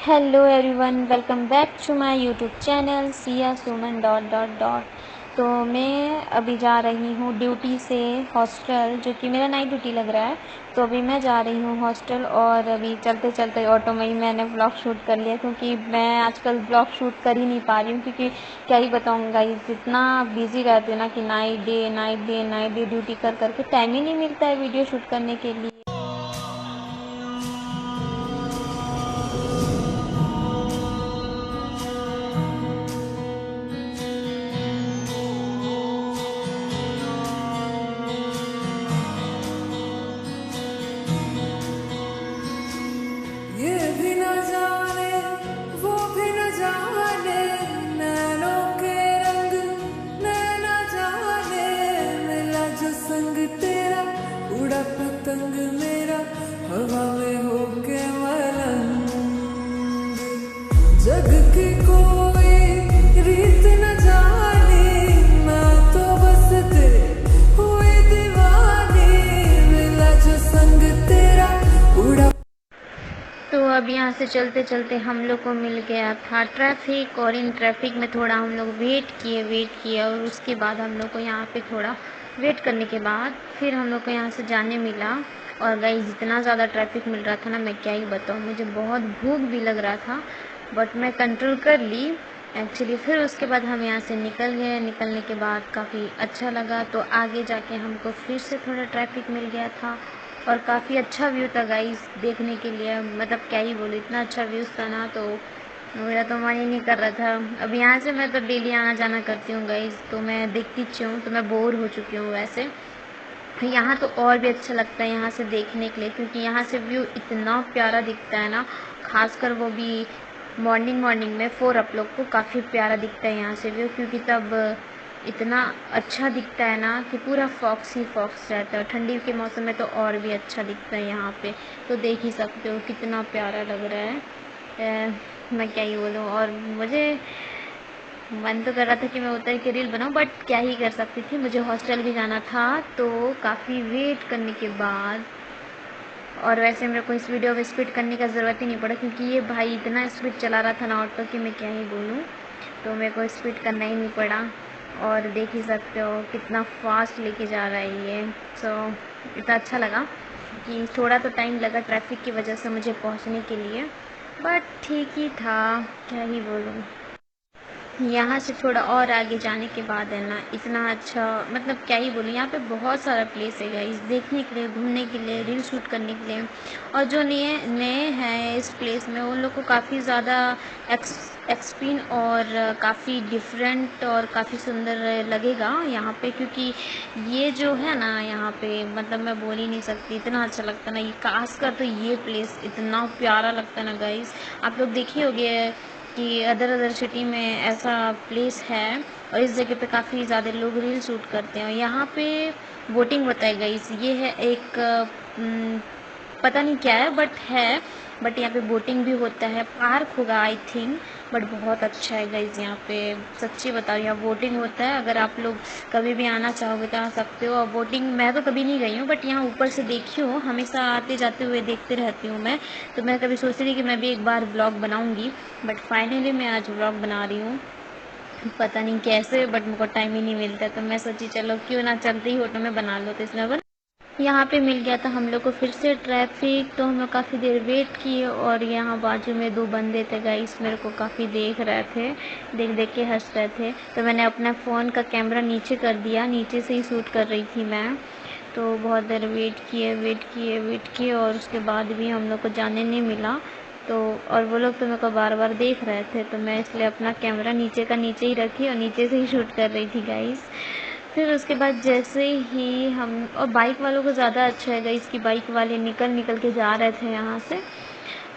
Hello everyone, welcome back to my YouTube channel Siya Suman dot dot dot. तो मैं अभी जा रही हूँ ड्यूटी से हॉस्टल, जो कि मेरा नाइट ड्यूटी लग रहा है। तो अभी मैं जा रही हूँ हॉस्टल और अभी चलते चलते ऑटो में ही मैंने ब्लॉग शूट कर लिया, क्योंकि मैं आजकल ब्लॉग शूट कर ही नहीं पा रही हूँ। क्योंकि क्या ही बताऊँगा, इतना बिजी रहते हैं ना कि night day night day night day duty कर करके टाइम ही नहीं मिलता है वीडियो शूट करने के लिए। ये भी न जाने वो भी न जाने नैनों के रंग नैना जाने मिला जो संग तेरा उड़ा पतंग मेरा हवा में होके मलंग। जग की कोई रीत न जाने मैं तो बस तेरे हुई दीवानी मिला जो संग तेरा उड़ा। तो अब यहाँ से चलते चलते हम लोग को मिल गया था ट्रैफिक, और इन ट्रैफिक में थोड़ा हम लोग वेट किए और उसके बाद हम लोग को यहाँ पे थोड़ा वेट करने के बाद फिर हम लोग को यहाँ से जाने मिला। और गाइस, इतना ज़्यादा ट्रैफिक मिल रहा था ना, मैं क्या ही बताऊँ। मुझे बहुत भूख भी लग रहा था, बट मैं कंट्रोल कर ली एक्चुअली। फिर उसके बाद हम यहाँ से निकल गए। निकलने के बाद काफ़ी अच्छा लगा। तो आगे जाके हमको फिर से थोड़ा ट्रैफिक मिल गया था और काफ़ी अच्छा व्यू था गाइस देखने के लिए। मतलब क्या ही बोलूँ, इतना अच्छा व्यूज़ था ना, तो मेरा तो मन ही नहीं कर रहा था। अब यहाँ से मैं तो डेली आना जाना करती हूँ गाइस, तो मैं देखती हूँ, तो मैं बोर हो चुकी हूँ वैसे। यहाँ तो और भी अच्छा लगता है यहाँ से देखने के लिए, क्योंकि यहाँ से व्यू इतना प्यारा दिखता है ना। खासकर वो भी मॉर्निंग मॉर्निंग में 4 आप लोग को काफ़ी प्यारा दिखता है यहाँ से व्यू, क्योंकि तब इतना अच्छा दिखता है ना कि पूरा फॉक्स ही फॉक्स रहता है। ठंडी के मौसम में तो और भी अच्छा दिखता है यहाँ पे। तो देख ही सकते हो कितना प्यारा लग रहा है। मैं क्या ही बोलूँ। और मुझे मन तो कर रहा था कि मैं उतर के रील बनाऊं, बट क्या ही कर सकती थी, मुझे हॉस्टल भी जाना था। तो काफ़ी वेट करने के बाद, और वैसे मेरे को इस वीडियो में स्पीड करने का ज़रूरत ही नहीं पड़ा, क्योंकि ये भाई इतना स्पीड चला रहा था ना ऑटो कि मैं क्या ही बोलूँ। तो मेरे को स्पीड करना ही नहीं पड़ा। और देख ही सकते हो कितना फास्ट लेके जा रहा है ये। सो इतना अच्छा लगा कि थोड़ा तो टाइम लगा ट्रैफिक की वजह से मुझे पहुंचने के लिए, बट ठीक ही था, क्या ही बोलूँ। यहाँ से थोड़ा और आगे जाने के बाद है ना, इतना अच्छा, मतलब क्या ही बोलूँ, यहाँ पे बहुत सारा प्लेस है गाइस देखने के लिए, घूमने के लिए, रील शूट करने के लिए। और जो नए नए हैं इस प्लेस में, उन लोग को काफ़ी ज़्यादा एक्सपीन और काफ़ी डिफरेंट और काफ़ी सुंदर लगेगा यहाँ पे, क्योंकि ये जो है ना यहाँ पे, मतलब मैं बोल ही नहीं सकती, इतना अच्छा लगता है ना। ये खासकर तो ये प्लेस इतना प्यारा लगता है ना गाइस। आप लोग देखिए होगे कि अदर अदर सिटी में ऐसा प्लेस है, और इस जगह पे काफ़ी ज़्यादा लोग रील शूट करते हैं। और यहाँ पे बोटिंग होता है गाइस। ये है एक पता नहीं क्या है, बट यहाँ पे बोटिंग भी होता है। पार्क होगा आई थिंक, बट बहुत अच्छा है गाइस यहाँ पे। सच्ची बता रही हूँ, यहाँ बोटिंग होता है। अगर आप लोग कभी भी आना चाहोगे तो आ सकते हो। और बोटिंग मैं तो कभी नहीं गई हूँ, बट यहाँ ऊपर से देखी हूँ, हमेशा आते जाते हुए देखते रहती हूँ मैं। तो मैं कभी सोच रही कि मैं भी एक बार ब्लॉग बनाऊँगी, बट फाइनली मैं आज ब्लॉग बना रही हूँ। पता नहीं कैसे, बट मुझको टाइम ही नहीं मिलता। तो मैं सोची चलो क्यों ना चलते ही ऑटो में बना लो। तो इसमें यहाँ पे मिल गया था हम लोग को फिर से ट्रैफिक। तो हम लोग काफ़ी देर वेट किए, और यहाँ बाजू में 2 बंदे थे गाइस, मेरे को काफ़ी देख रहे थे, देख देख के हंस रहे थे। तो मैंने अपना फ़ोन का कैमरा नीचे कर दिया, नीचे से ही शूट कर रही थी मैं। तो बहुत देर वेट किए और उसके बाद भी हम लोग को जाने नहीं मिला। तो और वो लोग तो मेरे को बार बार देख रहे थे, तो मैं इसलिए अपना कैमरा नीचे का नीचे ही रखी और नीचे से ही शूट कर रही थी गाइस। फिर उसके बाद जैसे ही हम, और बाइक वालों को ज़्यादा अच्छा है गाइस, कि बाइक वाले निकल निकल के जा रहे थे यहाँ से,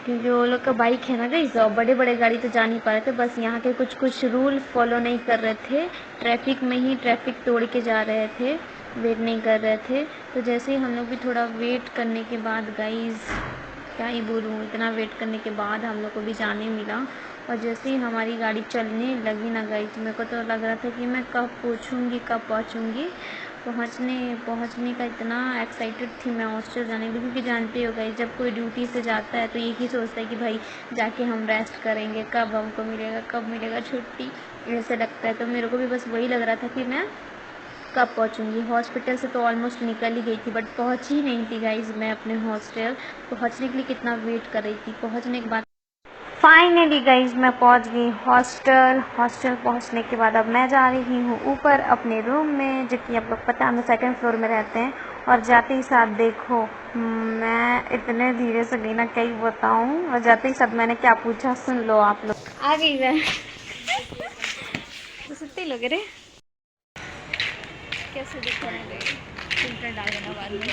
क्योंकि वो लोग का बाइक है ना गाइस। और बड़े बड़े गाड़ी तो जा नहीं पा रहे थे, बस यहाँ के कुछ कुछ रूल फॉलो नहीं कर रहे थे, ट्रैफिक में ही ट्रैफिक तोड़ के जा रहे थे, वेट नहीं कर रहे थे। तो जैसे ही हम लोग भी थोड़ा वेट करने के बाद गाइस, क्या ही बोलूँ, इतना वेट करने के बाद हम लोग को भी जाने मिला। और जैसे ही हमारी गाड़ी चलने लगी ना गाइस, मेरे को तो लग रहा था कि मैं कब पहुँचूँगी। पहुंचने का इतना एक्साइटेड थी मैं हॉस्टल जाने के लिए, क्योंकि जानते हो गाइस जब कोई ड्यूटी से जाता है तो एक ही सोचता है कि भाई जाके हम रेस्ट करेंगे, कब हमको मिलेगा, कब मिलेगा छुट्टी, ऐसे लगता है। तो मेरे को भी बस वही लग रहा था कि मैं कब पहुंचूंगी। हॉस्पिटल से तो ऑलमोस्ट निकल ही गई थी, बट पहुंच ही नहीं थी गाइज मैं अपने हॉस्टल। पहुंचने के लिए कितना वेट कर रही थी। पहुंचने के बाद फाइनली गाइज मैं पहुंच गई हॉस्टल। पहुंचने के बाद अब मैं जा रही हूँ ऊपर अपने रूम में, जो कि आप लोग पता है हम 2nd फ्लोर में रहते हैं। और जाते ही साथ देखो मैं इतने धीरे से गई ना, क्या ही बताऊँ। और जाते ही साथ मैंने क्या पूछा सुन लो आप लोग। आ गई मैं तो सुनते ही लोग रे कैसे दिखाने फिल्टर डाल देना बाद में।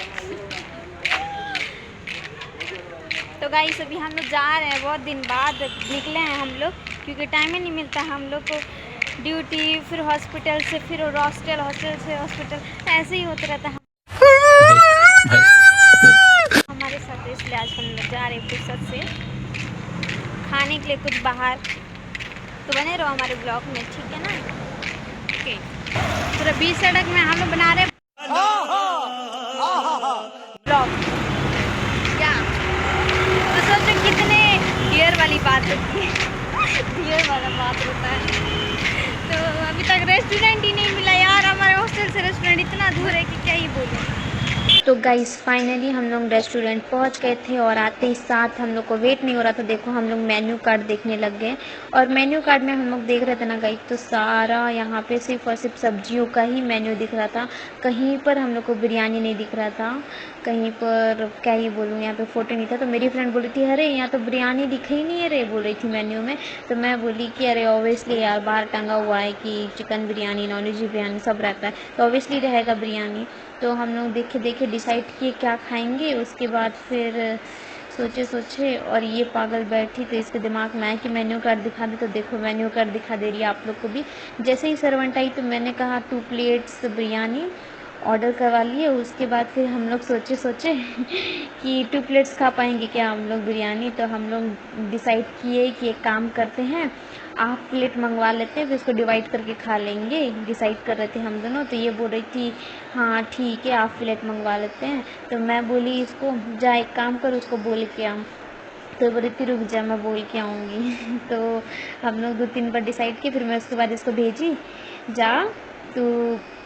तो गाइस अभी हम लोग जा रहे हैं, बहुत दिन बाद निकले हैं हम लोग, क्योंकि टाइम ही नहीं मिलता हम लोग को। ड्यूटी, फिर हॉस्पिटल से फिर हॉस्टल, हॉस्टल से हॉस्पिटल, ऐसे ही होता रहता है हमारे साथ। इसलिए आज हम लोग जा रहे हैं फुर्सत से खाने के लिए कुछ बाहर। तो बने रहो हमारे ब्लॉग में, ठीक है ना। ओके, पूरा बीच सड़क में हम लोग बना रहे ब्लॉग। क्या तो सोचो कितने डियर वाली बात होती है डियर वाला बात होता है। तो अभी तक रेस्टोरेंट ही नहीं मिला यार, हमारे हॉस्टल से रेस्टोरेंट इतना दूर है कि क्या ही बोलूं। तो गाइस फाइनली हम लोग रेस्टोरेंट पहुंच गए थे, और आते ही साथ हम लोग को वेट नहीं हो रहा था। देखो हम लोग मेन्यू कार्ड देखने लग गए, और मेन्यू कार्ड में हम लोग देख रहे थे ना गाइस, तो सारा यहाँ पे सिर्फ और सिर्फ सब्जियों का ही मेन्यू दिख रहा था। कहीं पर हम लोग को बिरयानी नहीं दिख रहा था, कहीं पर क्या ही बोलूँ, यहाँ पे फोटो नहीं था। तो मेरी फ्रेंड बोली थी अरे यहाँ तो बिरयानी दिख ही नहीं है रे, बोल रही थी मेन्यू में। तो मैं बोली कि अरे ऑब्वियसली यार बाहर टंगा हुआ है कि chicken biryani, non veg biryani सब रहता है, तो ऑब्वियसली रहेगा बिरयानी। तो हम लोग देखे डिसाइड किए क्या खाएंगे। उसके बाद फिर सोचे और ये पागल बैठी, तो इसके दिमाग में आया कि मेन्यू कार्ड दिखा दे। तो देखो मेन्यू कार्ड दिखा दे रही है आप लोग को भी। जैसे ही सर्वेंट आई तो मैंने कहा 2 प्लेट्स बिरयानी ऑर्डर करवा लिए। उसके बाद फिर हम लोग सोचे कि 2 प्लेट्स खा पाएंगे क्या हम लोग बिरयानी। तो हम लोग डिसाइड किए कि एक काम करते हैं, 1/2 प्लेट मंगवा लेते हैं, फिर उसको डिवाइड करके खा लेंगे। डिसाइड कर रहे थे हम दोनों। तो ये बोल रही थी हाँ ठीक है 1/2 प्लेट मंगवा लेते हैं। तो मैं बोली इसको जा एक काम कर, उसको बोल के आ। तो बोली थी रुक जा मैं बोल के आऊँगी तो हम लोग 2-3 बार डिसाइड किए, फिर मैं उसके बाद इसको भेजी जा तो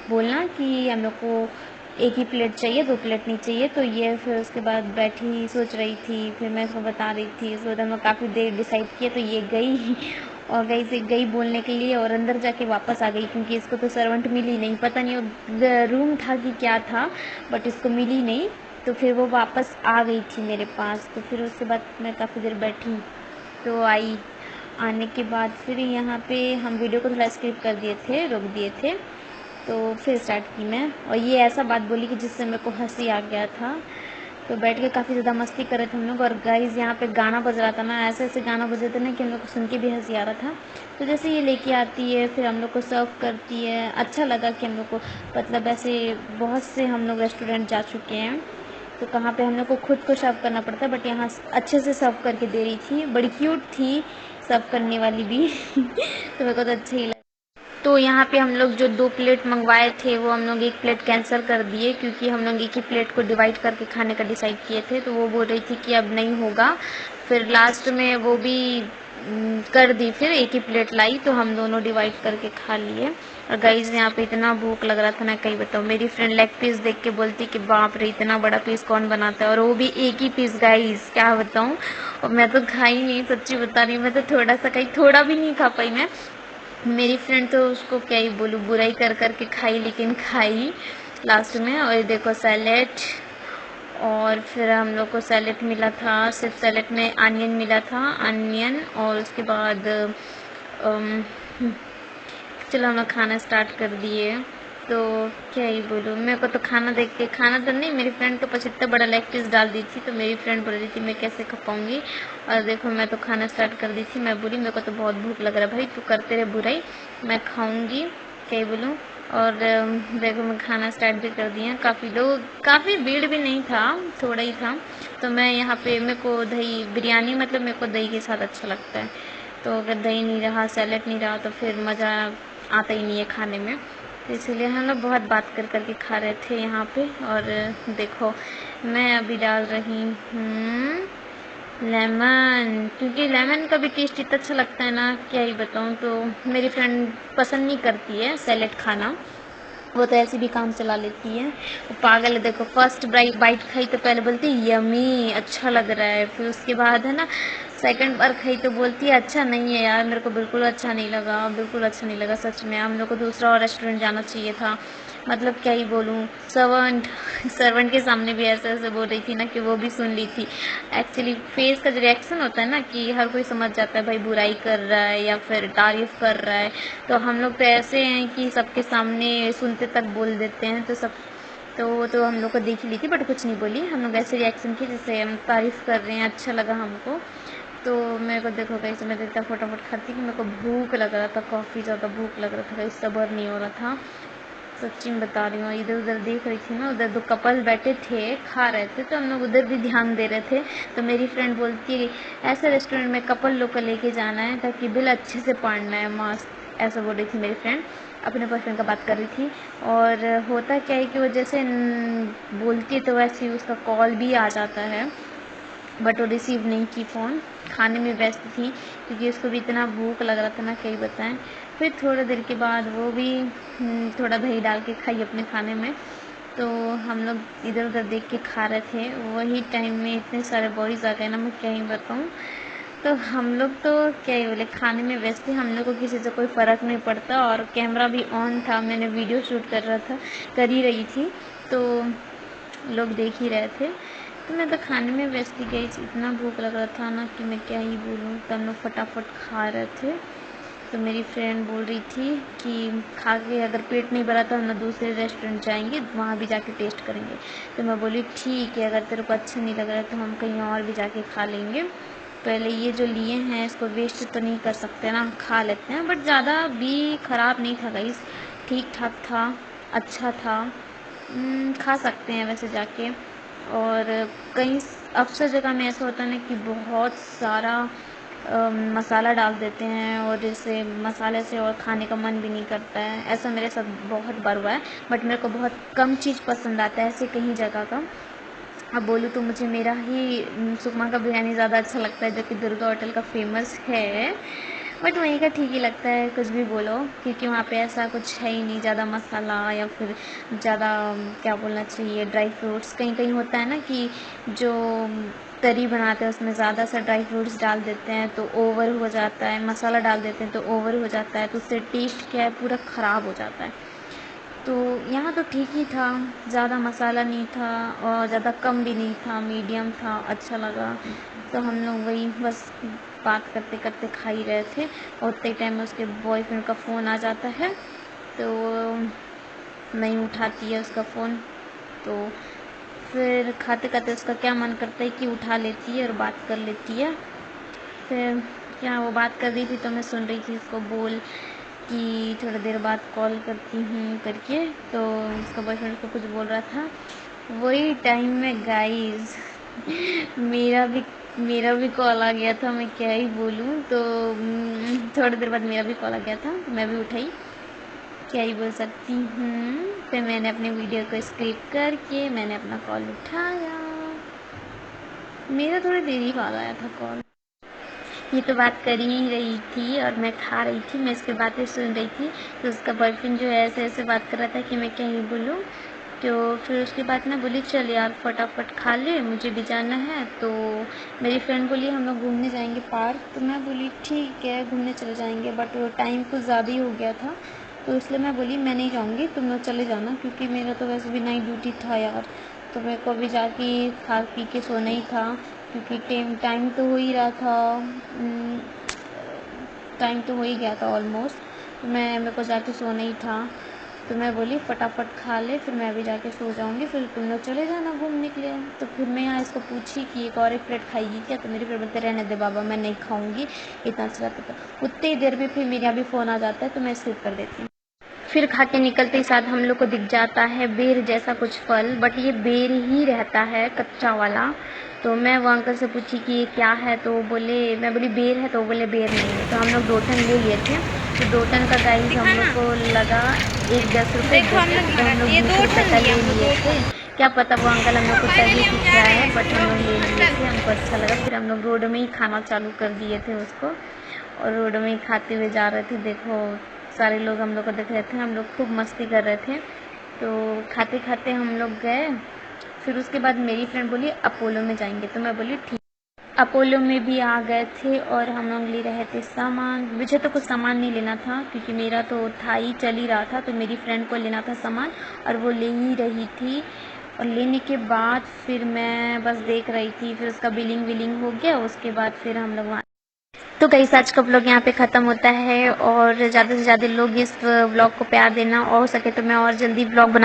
बोलना कि हम लोग को एक ही प्लेट चाहिए, 2 प्लेट नहीं चाहिए। तो ये फिर उसके बाद बैठी सोच रही थी, फिर मैं उसको बता रही थी। उसके बाद हम काफ़ी देर डिसाइड किए, तो ये गई और गई बोलने के लिए, और अंदर जाके वापस आ गई, क्योंकि इसको तो सर्वेंट मिली नहीं, पता नहीं वो रूम था कि क्या था, बट इसको मिली नहीं। तो फिर वो वापस आ गई थी मेरे पास। तो फिर उसके बाद मैं काफ़ी देर बैठी, तो आने के बाद फिर यहाँ पे हम वीडियो को थोड़ा स्किप कर दिए थे, रोक दिए थे। तो फिर स्टार्ट की मैं, और ये ऐसा बात बोली कि जिससे मेरे को हंसी आ गया था। तो बैठ के काफ़ी ज़्यादा मस्ती कर रहे थे हम लोग। और गाइस यहाँ पे गाना बज रहा था ना, ऐसे गाना बज रहे थे ना कि हम लोग को सुन के भी हंसी आ रहा था। तो जैसे ये लेके आती है, फिर हम लोग को सर्व करती है। अच्छा लगा कि हम लोग को, मतलब ऐसे बहुत से हम लोग रेस्टोरेंट जा चुके हैं, तो कहाँ पे हम लोग को खुद को सर्व करना पड़ता है, बट यहाँ अच्छे से सर्व करके दे रही थी। बड़ी क्यूट थी सर्व करने वाली भी तो मेरे को तो अच्छा ही लगा। तो यहाँ पे हम लोग जो 2 प्लेट मंगवाए थे वो हम लोग 1 प्लेट कैंसिल कर दिए, क्योंकि हम लोग एक ही प्लेट को डिवाइड करके खाने का डिसाइड किए थे। तो वो बोल रही थी कि अब नहीं होगा। फिर लास्ट में वो भी कर दी, फिर एक ही प्लेट लाई, तो हम दोनों डिवाइड करके खा लिए। और गाइस यहाँ पे इतना भूख लग रहा था ना, कहीं बताओ। मेरी फ्रेंड लेग पीस देख के बोलती कि बाप रे इतना बड़ा पीस कौन बनाता है, और वो भी एक ही पीस गाइस, क्या बताऊँ। और मैं तो खाई नहीं, सच्ची बता रही हूँ, मैं तो थोड़ा सा खाई, थोड़ा भी नहीं खा पाई मैं। मेरी फ्रेंड तो उसको क्या ही बोलूँ, बुराई कर करके खाई, लेकिन खाई लास्ट में। और देखो सैलेड, और फिर हम लोग को सैलेड मिला था, सिर्फ सैलेड में अनियन मिला था, अनियन। और उसके बाद चलो हम लोग खाना स्टार्ट कर दिए। तो क्या ही बोलूँ, मेरे को तो खाना देख के, खाना तो नहीं, मेरी फ्रेंड के पास इतना बड़ा लेग पीस डाल दी थी, तो मेरी फ्रेंड बोल रही थी मैं कैसे खा पाऊँगी। और देखो मैं तो खाना स्टार्ट कर दी थी। मैं बोली मेरे को तो बहुत भूख लग रहा है भाई, तू करते रहे बुराई, मैं खाऊँगी, क्या ही बोलूँ। और देखो मैं खाना स्टार्ट भी कर दिया। काफ़ी भीड़ भी नहीं था, थोड़ा ही था। तो मैं यहाँ पे, मेरे को दही बिरयानी, मतलब मेरे को दही के साथ अच्छा लगता है। तो अगर दही नहीं रहा, सैलेड नहीं रहा, तो फिर मज़ा आता ही नहीं है खाने में। तो इसलिए हम लोग बहुत बात कर कर के खा रहे थे यहाँ पे। और देखो मैं अभी डाल रही हूँ लेमन, क्योंकि लेमन का भी टेस्ट इतना अच्छा लगता है ना, क्या ही बताऊँ। तो मेरी फ्रेंड पसंद नहीं करती है सैलेड खाना, वो तो ऐसे भी काम चला लेती है। वो पागल है, देखो फर्स्ट बाइट खाई तो पहले बोलती है यमी अच्छा लग रहा है, फिर उसके बाद है ना सेकंड बार खाई तो बोलती है अच्छा नहीं है यार, मेरे को बिल्कुल अच्छा नहीं लगा, बिल्कुल अच्छा नहीं लगा सच में। हम लोग को दूसरा और रेस्टोरेंट जाना चाहिए था। मतलब क्या ही बोलूँ, सर्वेंट के सामने भी ऐसे ऐसे बोल रही थी ना कि वो भी सुन ली थी। एक्चुअली फेस का जो रिएक्शन होता है ना कि हर कोई समझ जाता है भाई बुराई कर रहा है या फिर तारीफ़ कर रहा है। तो हम लोग तो ऐसे हैं कि सबके सामने सुनते तक बोल देते हैं, तो वो तो हम लोग को देख ही ली थी बट कुछ नहीं बोली। हम लोग ऐसे रिएक्शन किए जैसे हम तारीफ़ कर रहे हैं, अच्छा लगा हमको। तो मेरे को देखो कहीं से मैं इतना फटाफट खाती कि मेरे को भूख लग रहा था, काफ़ी ज़्यादा भूख लग रहा था, कहीं सब्र नहीं हो रहा था, सच्ची में बता रही हूँ। इधर उधर देख रही थी ना, उधर दो कपल बैठे थे खा रहे थे, तो हम लोग उधर भी ध्यान दे रहे थे। तो मेरी फ्रेंड बोलती है ऐसे रेस्टोरेंट में कपल लोग को लेके जाना है ताकि बिल अच्छे से पाड़ना है, मस्त, ऐसा बोल रही थी मेरी फ्रेंड, अपने बॉयफ्रेंड का बात कर रही थी। और होता क्या है कि वो जैसे बोलती है तो वैसे ही उसका कॉल भी आ जाता है, बट वो रिसीव नहीं की फ़ोन, खाने में व्यस्त थी क्योंकि उसको भी इतना भूख लग रहा था ना, क्या ही बताएं। फिर थोड़ी देर के बाद वो भी थोड़ा दही डाल के खाई अपने खाने में। तो हम लोग इधर उधर देख के खा रहे थे, वही टाइम में इतने सारे बॉयज़ आ गए ना, मैं क्या ही बताऊँ। तो हम लोग तो क्या ही बोले, खाने में व्यस्त थे, हम लोग को किसी से कोई फ़र्क नहीं पड़ता। और कैमरा भी ऑन था, मैंने वीडियो शूट कर ही रही थी, तो लोग देख ही रहे थे। तो मैं तो खाने में व्यस्त गई, इतना भूख लग रहा था ना कि मैं क्या ही बोलूँ। तो हम लोग फटाफट खा रहे थे। तो मेरी फ्रेंड बोल रही थी कि खा के अगर पेट नहीं भरा तो हम लोग दूसरे रेस्टोरेंट जाएंगे, वहाँ भी जाके टेस्ट करेंगे। तो मैं बोली ठीक है, अगर तेरे को अच्छा नहीं लग रहा है तो हम कहीं और भी जाके खा लेंगे, पहले ये जो लिए हैं इसको वेस्ट तो नहीं कर सकते ना, खा लेते हैं। बट ज़्यादा भी ख़राब नहीं था गाइस, ठीक ठाक था, अच्छा था, खा सकते हैं वैसे जाके। और कई अक्सर जगह में ऐसा होता है ना कि बहुत सारा मसाला डाल देते हैं और जैसे मसाले से और खाने का मन भी नहीं करता है, ऐसा मेरे साथ बहुत बार हुआ है। बट मेरे को बहुत कम चीज़ पसंद आता है ऐसे कहीं जगह का। अब बोलूँ तो मुझे मेरा ही सुकमा का बिरयानी ज़्यादा अच्छा लगता है, जो कि दुर्गा होटल का फेमस है। बट वहीं का ठीक ही लगता है, कुछ भी बोलो, क्योंकि वहाँ पे ऐसा कुछ है ही नहीं ज़्यादा मसाला या फिर ज़्यादा क्या बोलना चाहिए ड्राई फ्रूट्स। कहीं कहीं होता है ना कि जो तरी बनाते हैं उसमें ज़्यादा सा ड्राई फ्रूट्स डाल देते हैं तो ओवर हो जाता है, मसाला डाल देते हैं तो ओवर हो जाता है, तो उससे टेस्ट क्या है पूरा ख़राब हो जाता है। तो यहाँ तो ठीक ही था, ज़्यादा मसाला नहीं था और ज़्यादा कम भी नहीं था, मीडियम था, अच्छा लगा। तो हम लोग वही बस बात करते करते खा ही रहे थे, और उतने टाइम में उसके बॉयफ्रेंड का फ़ोन आ जाता है, तो नहीं उठाती है उसका फ़ोन। तो फिर खाते खाते उसका क्या मन करता है कि उठा लेती है और बात कर लेती है। फिर क्या वो बात कर रही थी तो मैं सुन रही थी उसको बोल कि थोड़ी देर बाद कॉल करती हूँ करके। तो उसका बॉयफ्रेंड उसको कुछ बोल रहा था, वही टाइम में गाइस मेरा भी कॉल आ गया था, मैं क्या ही बोलूँ। तो थोड़ी देर बाद मेरा भी कॉल आ गया था, तो मैं भी उठाई, क्या ही बोल सकती हूँ। फिर मैंने अपने वीडियो को स्क्रिप्ट करके मैंने अपना कॉल उठाया, मेरा थोड़ी देर ही बाद आया था कॉल। ये तो बात कर ही रही थी और मैं खा रही थी, मैं इसकी बातें सुन रही थी। तो उसका बॉयफ्रेंड जो है ऐसे ऐसे बात कर रहा था कि मैं क्या ही बोलूँ। तो फिर उसके बाद ना बोली चल यार फटाफट खा ले, मुझे भी जाना है। तो मेरी फ्रेंड बोली हम लोग घूमने जाएंगे पार्क, तो मैं बोली ठीक है घूमने चले जाएंगे, बट वो टाइम कुछ ज़्यादा ही हो गया था, तो इसलिए मैं बोली मैं नहीं जाऊँगी, तुम लोग चले जाना, क्योंकि मेरा तो वैसे भी नाइट ड्यूटी था यार, तो मेरे को अभी जाके खा पी के सोना ही था, क्योंकि टाइम तो हो ही रहा था, टाइम तो हो ही गया था ऑलमोस्ट, तो मेरे को जाके सोना ही था। तो मैं बोली फटाफट खा ले, फिर मैं भी जाके सो जाऊँगी, फिर तुम लोग चले जाना घूमने के लिए। तो फिर मैं यहाँ इसको पूछी कि एक प्लेट खाएगी क्या, तो मेरी फ्रेंड बोलते रहने दे बाबा मैं नहीं खाऊँगी, इतना अच्छा लगता था। उतनी देर में फिर मेरे यहाँ भी फ़ोन आ जाता है, तो मैं स्किप कर देती हूँ। फिर खा के निकलते ही साथ हम लोग को दिख जाता है बेर जैसा कुछ फल, बट ये बेर ही रहता है कच्चा वाला, तो मैं वो अंकल से पूछी कि ये क्या है, तो वो बोले, मैं बोली बेर है, तो वो बोले बेर नहीं है। तो हम लोग 2 टन ले लिए थे। तो 2 टन का गाइस हम लोग को लगा 10 रुपये। तो हम लोग 20 रुपये का ले लिए थे। क्या पता वो अंकल हम लोग को तभी कि क्या है, बट हम लोग ले लिए थे, हमको अच्छा लगा। फिर हम लोग रोड में ही खाना चालू कर दिए थे उसको, और रोड में ही खाते हुए जा रहे थे। देखो सारे लोग हम लोग को देख रहे थे, हम लोग खूब मस्ती कर रहे थे। तो खाते खाते हम लोग गए। फिर उसके बाद मेरी फ्रेंड बोली अपोलो में जाएंगे, तो मैं बोली ठीक। अपोलो में भी आ गए थे और हम लोग ले रहे थे सामान। मुझे तो कुछ सामान नहीं लेना था क्योंकि मेरा तो था ही, चल ही रहा था। तो मेरी फ्रेंड को लेना था सामान और वो ले ही रही थी। और लेने के बाद फिर मैं बस देख रही थी। फिर उसका बिलिंग हो गया। उसके बाद फिर हम लोग वहाँ, तो गाइस आज का व्लॉग यहाँ पे ख़त्म होता है। और ज़्यादा से ज़्यादा लोग इस व्लॉग को प्यार देना, और हो सके तो मैं और जल्दी व्लॉग बना